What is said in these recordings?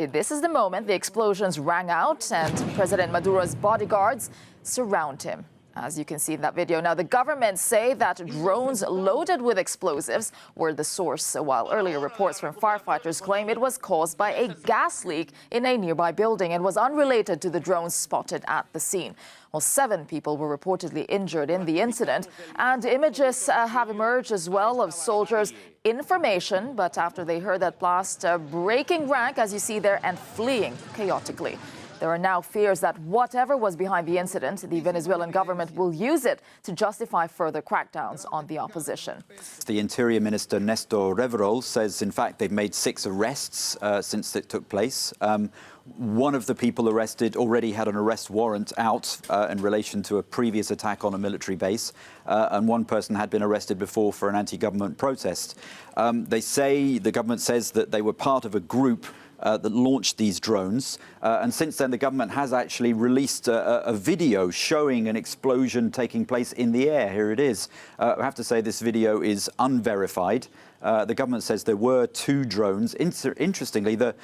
This is the moment the explosions rang out and President Maduro's bodyguards surround him. As you can see in that video. Now, the government say that drones loaded with explosives were the source, while earlier reports from firefighters claim it was caused by a gas leak in a nearby building and was unrelated to the drones spotted at the scene. Well, 7 people were reportedly injured in the incident, and images have emerged as well of soldiers in formation, but after they heard that blast, breaking rank, as you see there, and fleeing chaotically. There are now fears that whatever was behind the incident, the Venezuelan government will use it to justify further crackdowns on the opposition. The Interior Minister, Nestor Reverol, says, in fact, they've made 6 arrests since it took place. One of the people arrested already had an arrest warrant out in relation to a previous attack on a military base, and one person had been arrested before for an anti-government protest. The government says that they were part of a group that launched these drones. And since then, the government has actually released a video showing an explosion taking place in the air. Here it is. I have to say this video is unverified. The government says there were 2 drones. Interestingly, the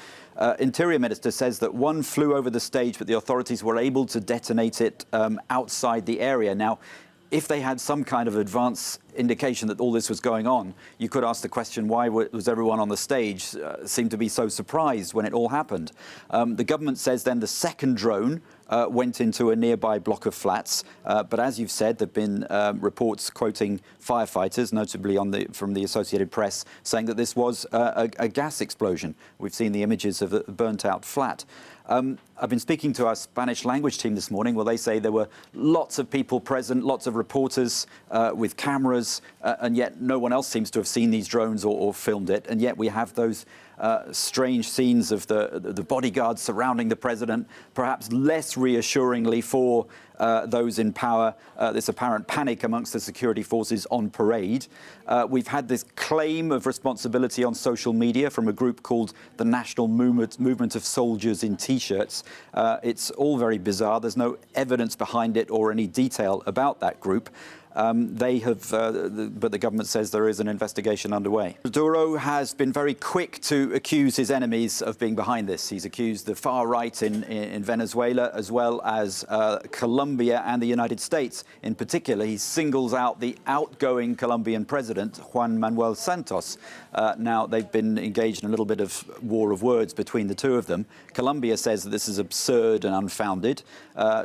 Interior Minister says that one flew over the stage, but the authorities were able to detonate it outside the area. Now, if they had some kind of advance indication that all this was going on, you could ask the question, why was everyone on the stage seemed to be so surprised when it all happened? The government says then the second drone went into a nearby block of flats. But as you've said, there have been reports quoting firefighters, notably from the Associated Press, saying that this was a gas explosion. We've seen the images of a burnt-out flat. I've been speaking to our Spanish language team this morning, where they say there were lots of people present, lots of reporters with cameras, and yet no one else seems to have seen these drones or filmed it. And yet we have those strange scenes of the bodyguards surrounding the president, perhaps less reassuringly for those in power, this apparent panic amongst the security forces on parade. We've had this claim of responsibility on social media from a group called the National Movement of Soldiers in T-shirts. It's all very bizarre. There's no evidence behind it or any detail about that group. But the government says there is an investigation underway. Maduro has been very quick to accuse his enemies of being behind this. He's accused the far right in Venezuela, as well as Colombia and the United States. In particular, he singles out the outgoing Colombian president, Juan Manuel Santos. Now, they've been engaged in a little bit of war of words between the two of them. Colombia says that this is absurd and unfounded.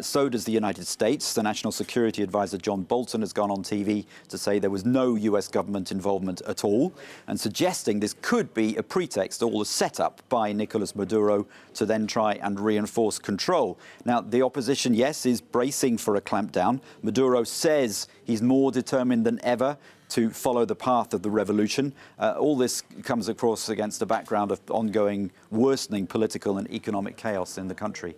So does the United States. The National Security Advisor, John Bolton, has gone on TV to say there was no US government involvement at all, and suggesting this could be a pretext, all a setup by Nicolas Maduro to then try and reinforce control. Now, the opposition, yes, is bracing for a clampdown. Maduro says he's more determined than ever to follow the path of the revolution. All this comes across against a background of ongoing worsening political and economic chaos in the country.